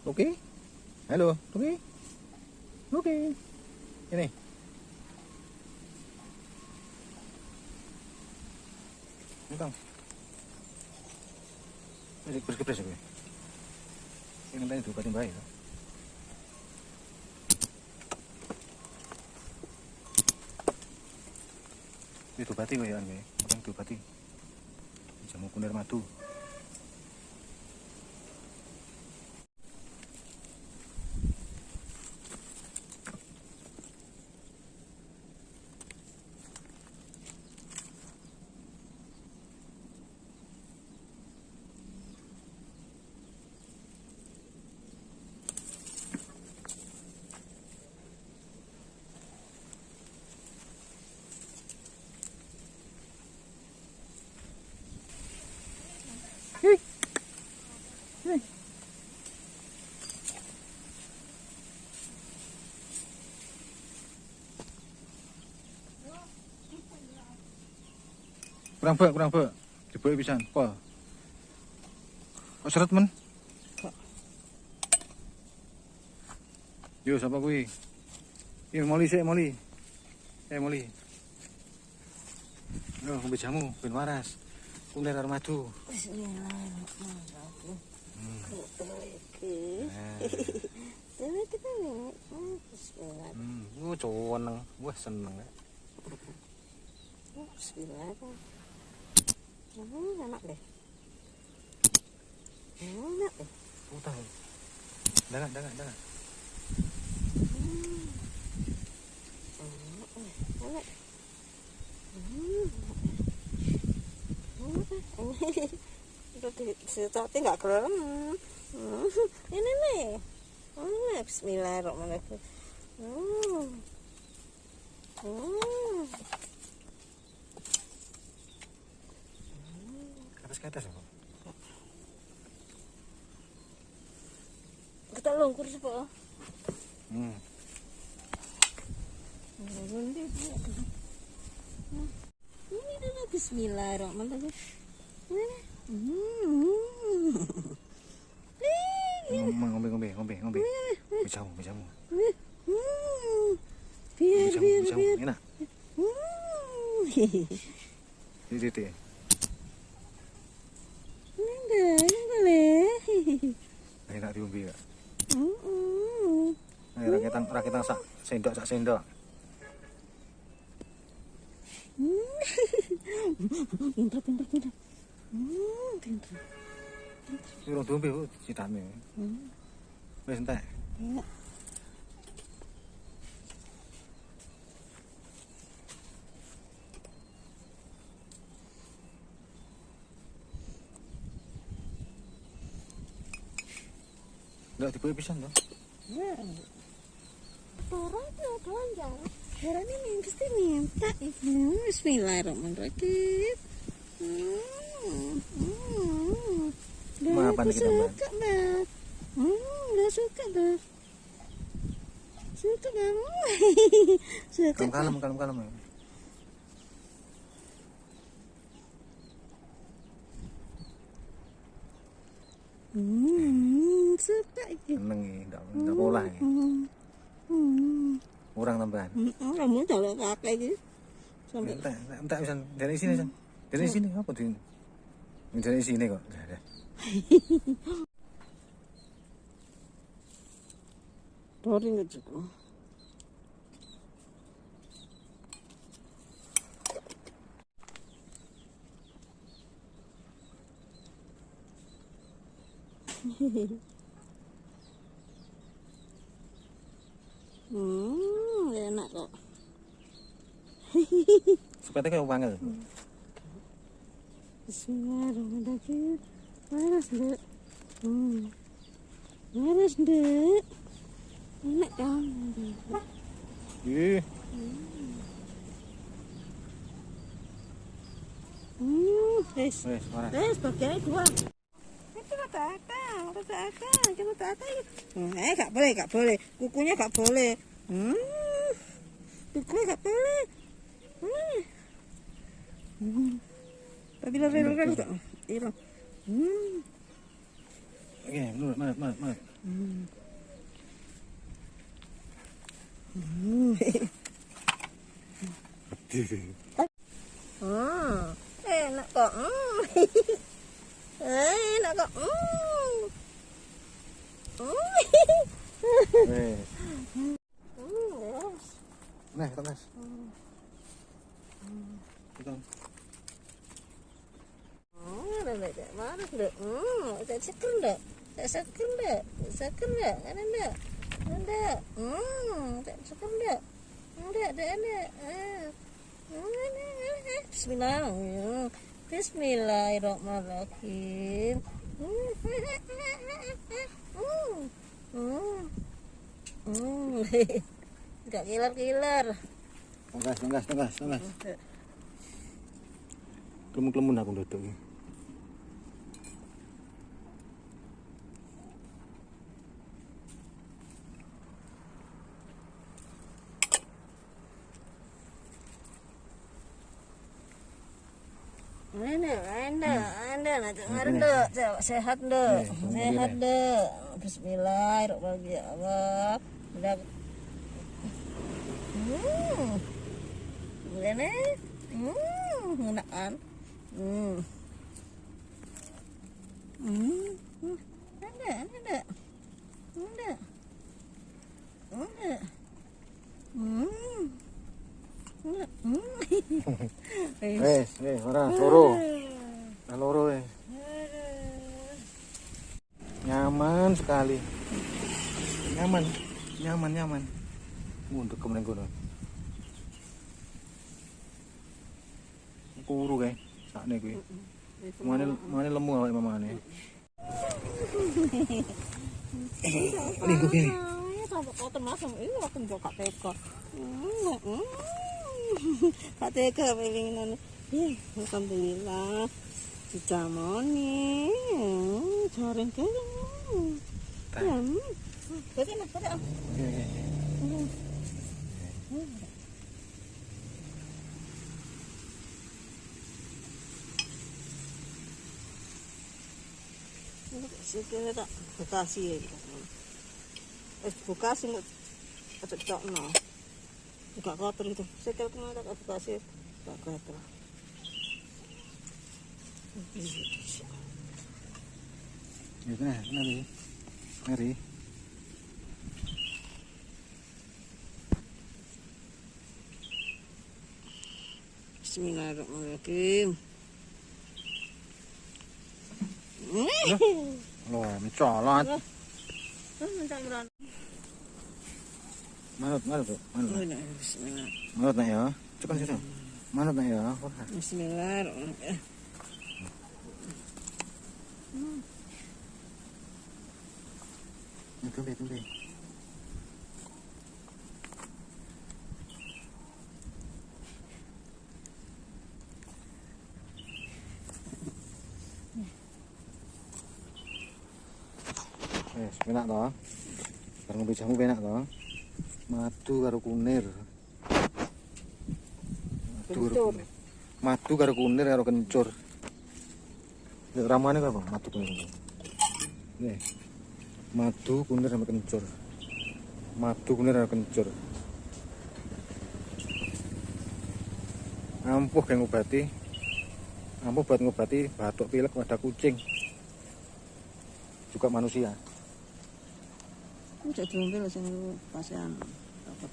Oke, halo, oke, oke, ini. Bang, ini kepres gue. Ini tadi tuh kating baik. Itu bati gue ya, gue. Bang itu bati. Jamu kunir madu. Kurang be. Dibuat pisan. Apa? Kok seret men? Yo, siapa kuwi? Yo, moli sik, moli. Moli. Yo, ngombe jamu ben waras. Kunir karo madu. Bismillahirrahmanirrahim. Bismillah. Cuweneng. Wah, seneng. Bismillah. Enak deh. Enak deh. Utang. Dangan. Enak. Itu nggak keluar. Ini nih. Bismillahirrahmanirrahim. Ke atas apa? Kita longkur sih, Pak. Ini dulu bismillahirrahmanirrahim. Ngombe. Jamu. Biar. Enak. Ini. Enak diombe ya. Rakitan sak sendok. Pintar. Urung diombe citane. Wis entek. Enggak dibuat pisan toh? Ya. Orang tuh telanjang. Heran ini pasti minta. Bismillahirrahmanirrahim. Maafan kita, Mbak. Suka dah. Udah suka dah. Suka dah. Suka. Kalem. Suka iki. Seneng iki, ndak pola iki. Kurang tambahan. Kamu colok kakek iki. Sampai entek pisan dari sini, San. Dari sini apa di? Dari sini kok. Ada. Dari nggak cukup. Enak kok. Sepete kayak wangel. Bismillahirrahmanirrahim. Waras, Dek. Waras, Dek. Enak kan? Ih. Wes. Wes, waras. Wes, bagiannya dua. Itu rada akang. Jangan rada akang. Gak boleh. Kukunya gak boleh. Kukunya gak boleh. Tapi lari gak? Iya. Oke, menurut. Enak kok. Enak kok. Wes. Nah, Mas. Kita. Mana dek? Tak seker dek? Tak seker dek? Ada. Tak seker dek? Ada. Bismillahirrahmanirrahim. Gak kilar. Tenggas. Kelemun aku duduk. Anda, sehat deh. Bismillahirrahmanirrahim. Ini, enak kan? Wes, ora loro. Loro wes. Nyaman sekali. Nyaman. Untuk kemudian kono. Kuru kae, sakne kuwi. Mane lemu awake mamane. Lingkup kene. Kau termasuk ini aku juga kak teka. Kak teka pengen alhamdulillah dicamoni. Jarang kaya. Betul. Sikile tak bekasi ya. Bekasi nggak cocok no. Enggak kotor itu. Sikil kemana tak bekasi enggak kotor. Ya kena, mari. Bismillahirrahmanirrahim. Loh, mencolot. Manut. Bismillah. Manut nak ya. Cepat. Manut nak ya. Bismillahirrahmanirrahim. Tumbe. Enak toh. Bareng ngombe jamu enak toh. Madu karo kunir. Madu karo kunir karo kencur. Lek ramane apa? Madu kunir. Nih. Madu kunir sama kencur. Madu kunir karo kencur. Ampuh kang ngobati. Ampuh buat ngobati batuk pilek pada kucing. Juga manusia. Jadi mobil sing pasean apa